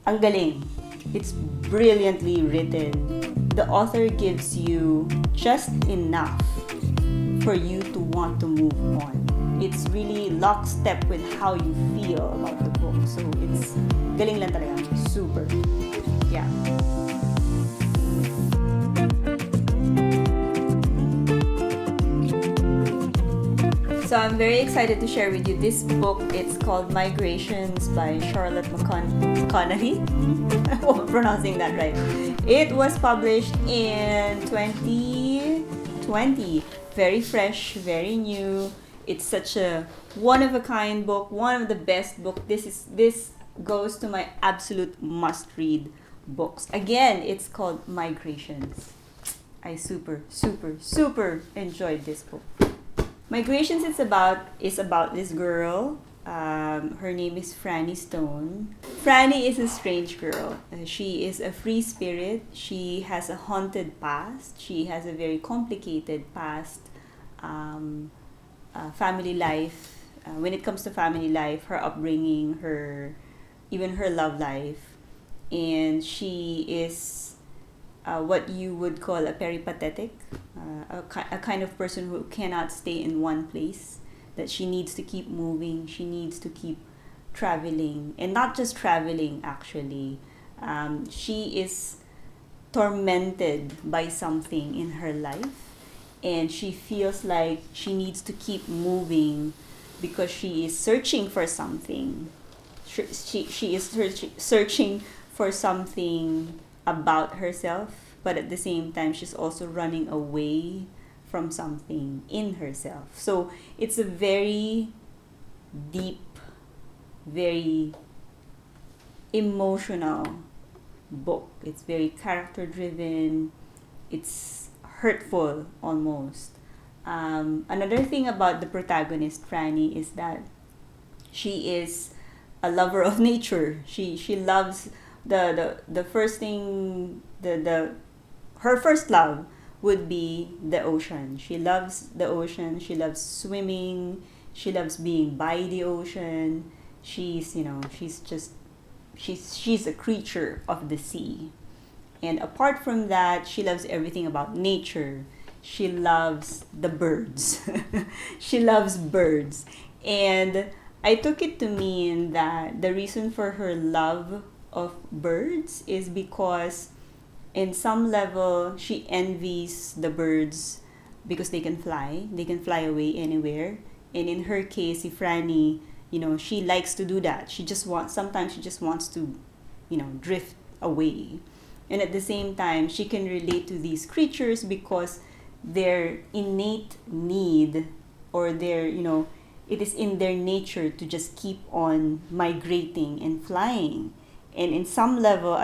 ang galing. It's brilliantly written. The author gives you just enough for you to want to move on. It's really lockstep with how you feel about the book. So it's galing lang talaga. Super. Yeah. So I'm very excited to share with you this book. It's called Migrations by Charlotte MaConaghy. I hope I'm pronouncing that right. It was published in 2020. Very fresh, very new. It's such a one-of-a-kind book, one of the best books. This goes to my absolute must-read books. Again, it's called Migrations. I super enjoyed this book. Migrations is about this girl. Her name is Franny Stone. Franny is a strange girl. She is a free spirit. She has a haunted past. She has a very complicated past. Family life. When it comes to family life, her upbringing, even her love life, and she is what you would call a peripatetic, a kind of person who cannot stay in one place, that she needs to keep moving, she needs to keep traveling, and not just traveling actually. She is tormented by something in her life, and she feels like she needs to keep moving because she is searching for something. She is searching for something about herself, but at the same time she's also running away from something in herself. So it's a very deep, very emotional book. It's very character driven. It's hurtful almost. Another thing about the protagonist Franny is that she is a lover of nature. She loves the first thing, her first love would be the ocean. She loves the ocean. She loves swimming. She loves being by the ocean. She's a creature of the sea. And apart from that, she loves everything about nature. She loves the birds. She loves birds. And I took it to mean that the reason for her love of birds is because in some level she envies the birds because they can fly away anywhere. And in her case, if Franny, she likes to do that. Sometimes she just wants to drift away. And at the same time, she can relate to these creatures because their innate need, or it is in their nature to just keep on migrating and flying. And at some level,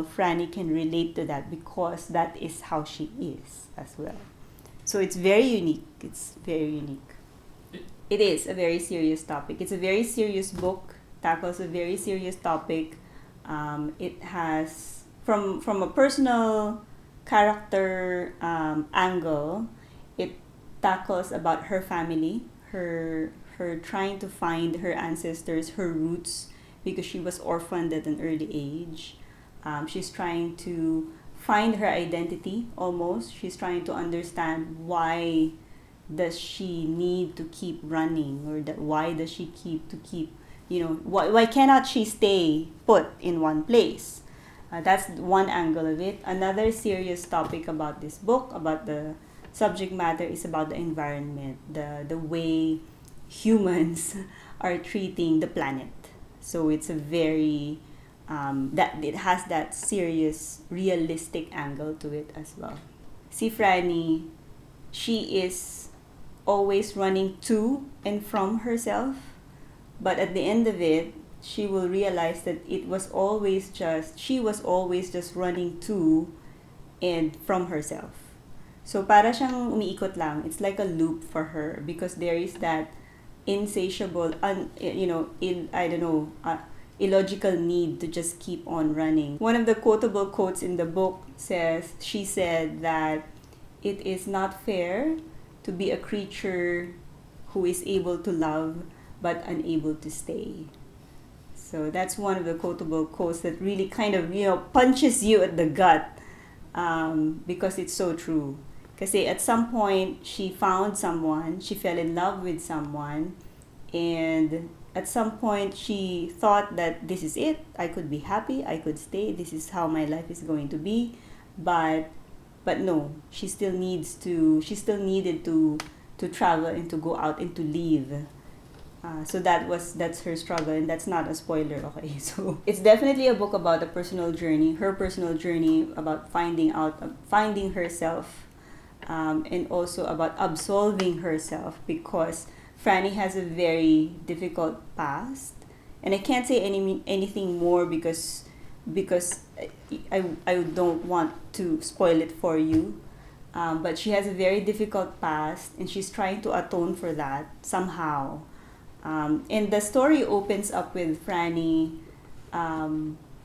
Franny can relate to that because that is how she is as well. So it's very unique. It is a very serious topic. It's a very serious book, tackles a very serious topic. It has, from a personal character angle, it tackles about her family, her trying to find her ancestors, her roots, because she was orphaned at an early age. She's trying to find her identity almost. She's trying to understand why does she need to keep running, or why does she why cannot she stay put in one place? That's one angle of it. Another serious topic about this book, about the subject matter, is about the environment, the way humans are treating the planet. So it's a very that it has that serious, realistic angle to it as well. See, Franny, she is always running to and from herself, but at the end of it, she will realize that she was always just running to and from herself. So para siyang umiikot lang. It's like a loop for her because there is that insatiable, illogical need to just keep on running. One of the quotable quotes in the book she said that it is not fair to be a creature who is able to love but unable to stay. So that's one of the quotable quotes that really kind of, punches you at the gut, because it's so true. Because at some point, she found someone, she fell in love with someone, and at some point, she thought that this is it. I could be happy, I could stay, this is how my life is going to be. But no, she still needed to travel and to go out and to leave. So that's her struggle, and that's not a spoiler, okay? So it's definitely a book about a personal journey, her personal journey about finding herself, and also about absolving herself, because Franny has a very difficult past, and I can't say anything more because I don't want to spoil it for you. But she has a very difficult past, and she's trying to atone for that somehow. And the story opens up with Franny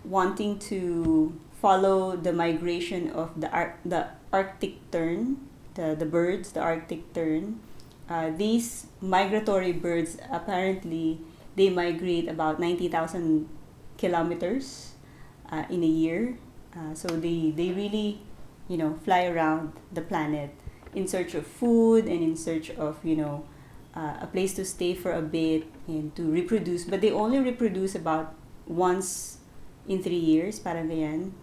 wanting to follow the migration of the Arctic tern, the birds, the Arctic tern. These migratory birds, apparently, they migrate about 90,000 kilometers in a year. So they really, fly around the planet in search of food and in search of, a place to stay for a bit and to reproduce. But they only reproduce about once in 3 years, parang ganyan.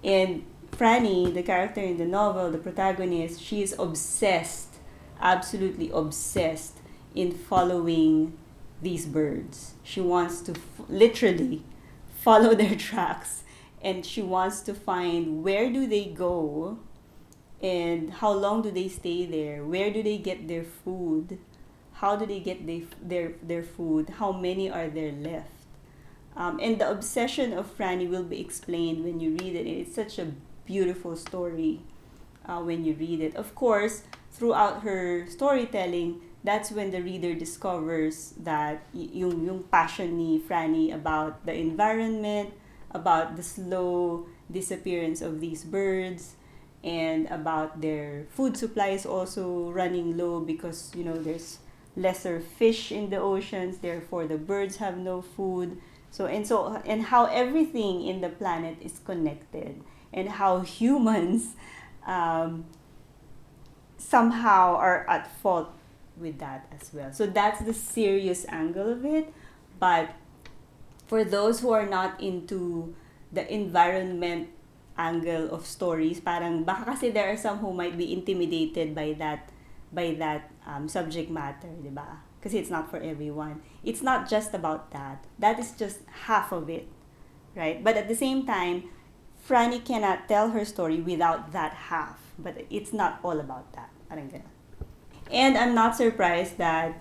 And Franny, the character in the novel, the protagonist, she is obsessed, absolutely obsessed in following these birds. She wants to literally follow their tracks, and she wants to find where do they go and how long do they stay there, where do they get their food, how do they get their food, how many are there left. And the obsession of Franny will be explained when you read it. It's such a beautiful story when you read it. Of course, throughout her storytelling, that's when the reader discovers that yung passion ni Franny about the environment, about the slow disappearance of these birds, and about their food supplies also running low because there's lesser fish in the oceans, therefore the birds have no food. And how everything in the planet is connected, and how humans somehow are at fault with that as well. So that's the serious angle of it. But for those who are not into the environment angle of stories, parang baka kasi there are some who might be intimidated by that subject matter, di ba? Kasi it's not for everyone. It's not just about that. That is just half of it, right? But at the same time, Franny cannot tell her story without that half. But it's not all about that. Parang ganun. And I'm not surprised that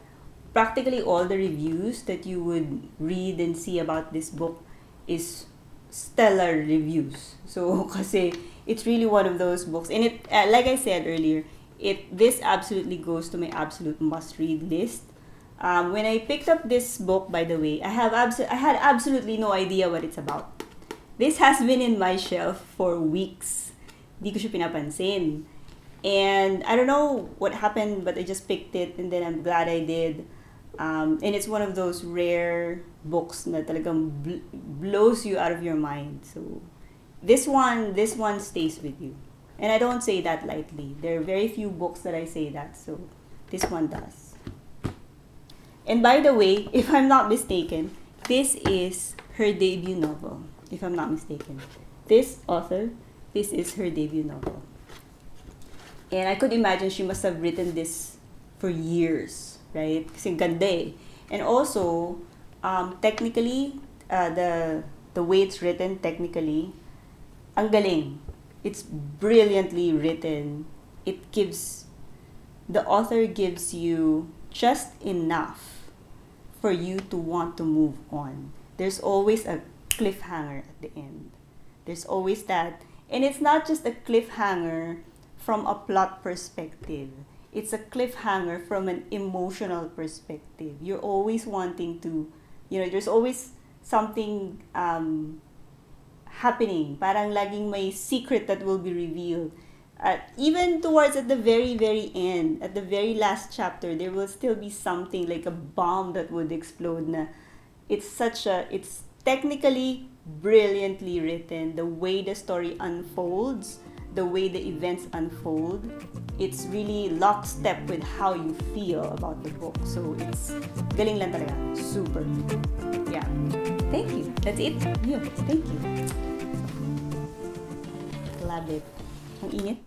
practically all the reviews that you would read and see about this book is stellar reviews. So, kasi it's really one of those books. And it, like I said earlier, this absolutely goes to my absolute must-read list. When I picked up this book, by the way, I had absolutely no idea what it's about. This has been in my shelf for weeks. Di ko siya pinapansin. And I don't know what happened, but I just picked it, and then I'm glad I did. And it's one of those rare books na talagang blows you out of your mind. So this one stays with you. And I don't say that lightly. There are very few books that I say that, so this one does. And by the way, if I'm not mistaken, this is her debut novel. If I'm not mistaken. This author, this is her debut novel. And I could imagine she must have written this for years, right? Kasi ganda eh. And also, technically, the way it's written, technically, ang galing. It's brilliantly written. The author gives you just enough for you to want to move on. There's always a cliffhanger at the end. There's always that. And it's not just a cliffhanger from a plot perspective. It's a cliffhanger from an emotional perspective. You're always wanting to, there's always something happening. Parang laging may secret that will be revealed. Even towards at the very, very end, at the very last chapter, there will still be something like a bomb that would explode na it's technically brilliantly written. The way the story unfolds, the way the events unfold, it's really lockstep with how you feel about the book. So it's galing lang talaga. Super. Yeah. Thank you. That's it. Yeah. Thank you. Love it. Ang init.